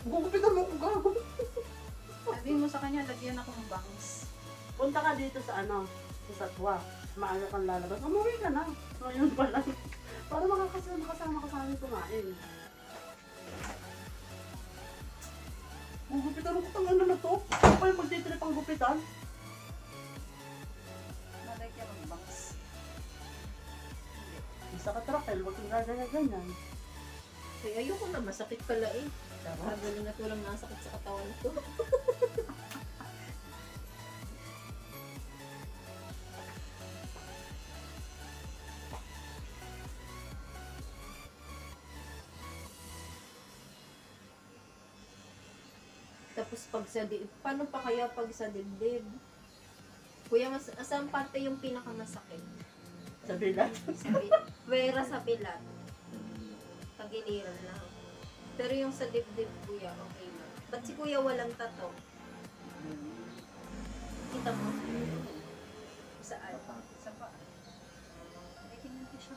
Gugupitan mo ko gago. Sabi mo sa kanya, lagyan ako ng bangs. Punta ka dito sa ano, sa Satwa. Maaga kang lalabas. Umuwi ka na. Ngayon pa lang. Para makasama ka sa amin kumain. Gugupitan mo kung ano na to. Ano pa yung magtitrip ang gupitan? Nalagyan ng bangs. Isa ka trakel, huwag kang gaganyan-ganyan. Kaya ayoko na, masakit pala eh. Magaling na tulang nasakit sa katawan ko. Tapos pag sa dibdib, paano pa kaya pag sa dibdib? Kuya, saan parte yung pinakamasakit? Sa bilat. Wera sa bilat. Tagiliran lang. Pero yung sa dibdib, kuya, okay lang. Ba't si kuya walang tato? Kita mo? Saan? Sa pa. Ay, tingnan ko siya.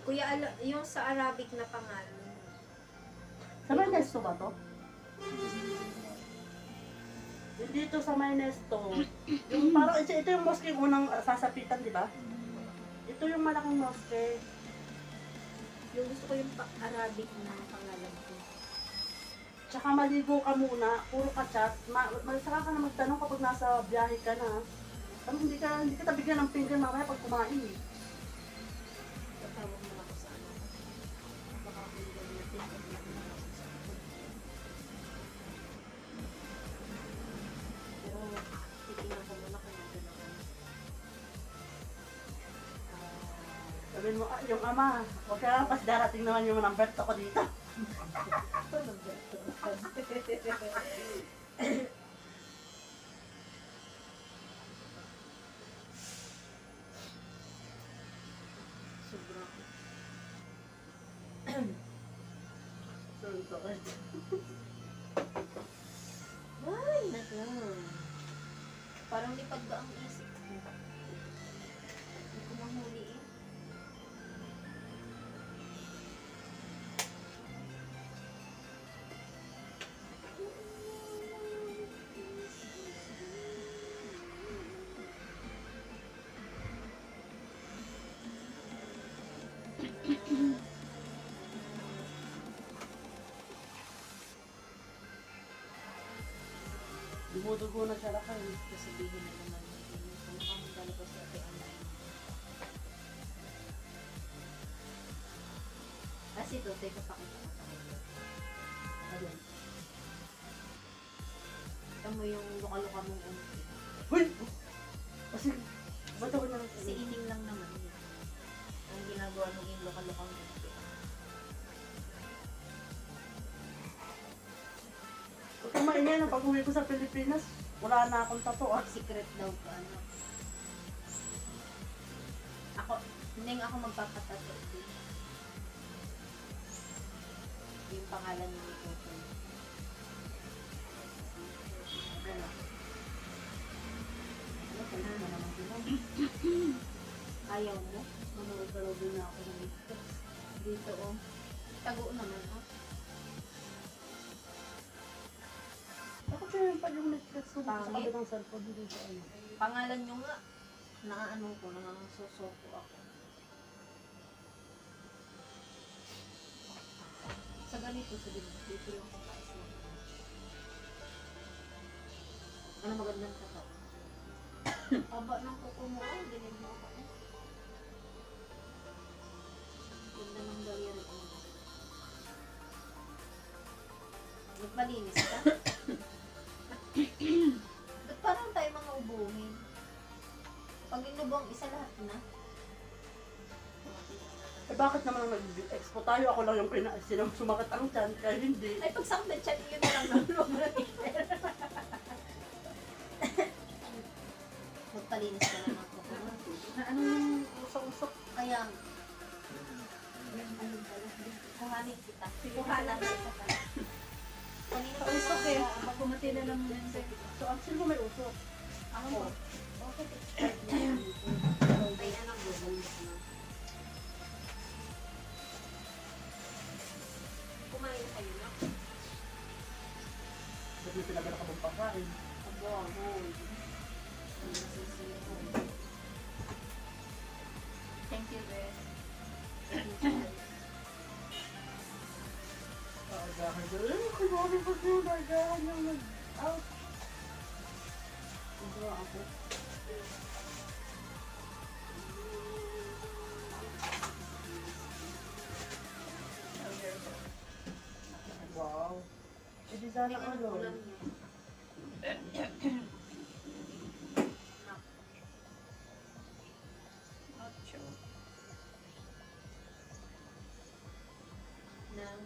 Kuya, yung sa Arabic na pangalan. Sa may nesto ba to? Dito sa may nesto. Yung parang, ito yung mosque yung unang sasapitan, di ba? Ito yung malaking mosque. Yung gusto ko yung Arabic na pangalan ko. Tsaka maligo ka muna, puro ka chat. Saka ka na magtanong kapag nasa biyahe ka na. Tapos hindi ka tabigyan ng pinggan mamaya pag kumain. Tatawag mo ako sa ano. Baka pinggan natin. Pero titingnan ko muna kung nandun ako. Sabihin mo, yung ama, huwag ka pas darating naman yung number ko dito. Sobrang. Sorry. Ay, naku. Parang lipad ba ang isip ko? Hindi ko mahuli eh. Dumudugo na siya lakay. Sasabihin na naman kung kami lalabas sa ating online. Kasi ito, tayo papakita ko sa kanya. Ayun. Ito mo yung luka-luka mong unti. Uy! Kasi, ba't ako na lang Kasi ining lang naman yun. Ang ginagawa mo yung luka-luka mong unti. Huwag kang maingay na pag uwi ko sa Pilipinas, wala na akong tato ah. Secret daw ka, ano. Ako, hindi ako magpapatato din. Yung pangalan ni Toto. Ano? Ano, pwede ka naman dito. Ayaw mo? Manood ka raw din na ako ng ito. Dito, oh. Tago naman, oh. Ako siya yung pag yung Netflix ko dito sa Pangit. kabilang cellphone dito sa ano. Pangalan nyo nga. Naaano ko, nangangasosoko ako. Sa ganito, sa dito yung pangkais mo. Ano magandang kata? Aba ng kuko mo, oh. Dinig mo ako. Ganda ng daliri ko. Nagmalinis ka? Ba't parang tayo mga ubuhin? Pag inubong, isa lahat na. Eh bakit naman nag-expo tayo? Ako lang yung sumakit ang tiyan, kaya hindi. Ay, pag sakit chat, yun na lang ng lumarin. Magpalinis ka lang ako. Na anong usok-usok? Kaya, kuhanin kita. Kuhanan kita pala. Kanina pa Usok eh. Kumati na lang muna sa So, actually mo may usok. Ako. Okay. Ay, anong gulong? Thank you, Beth. Agahan doon. Kunwari pag yun, agahan yung nag-out. Ito ako. Wow. Eh di sana Tingnan ano. ko lang yun. Nang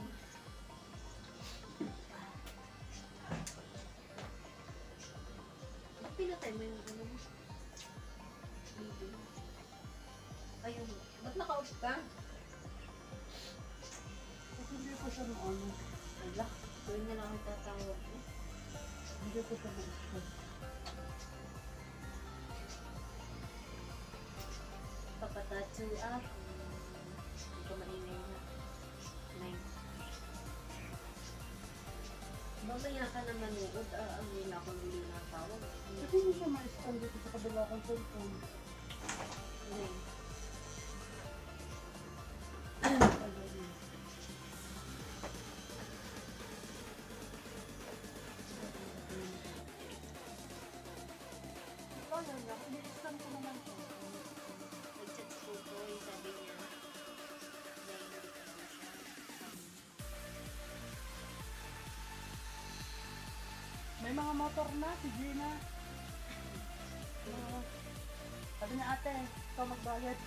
pinatay mo yung ano mo? Video. Ayun. Ba't naka-off ka? Kasi hindi ko siya ng ano. Ala, tuwing na lang ako tatawag mo. Hindi ko siya gusto. Papatatsu at hindi ko maingay na. Nine. Mamaya ka na manood, ang nila ako nili na tawag. Kasi hindi siya ma-stand dito sa kabila kong cellphone. Nine. Ayun. Oh, yun lang. Ini-stand ko naman siya. Nag-chat si Kukoy, sabi niya, dahil hindi ka naman siya. May mga motor na, si Gina. Sabi niya, ate, ikaw magbayad.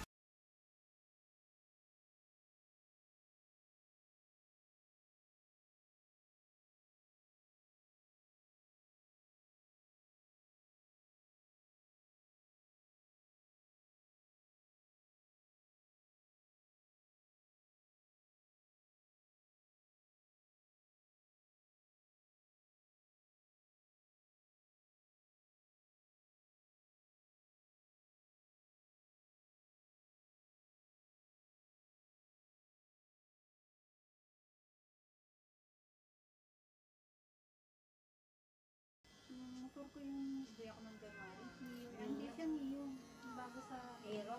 Yung motor ko yung buyak ng January. Mio. Hindi siya Mio. Yung bago sa... Aero.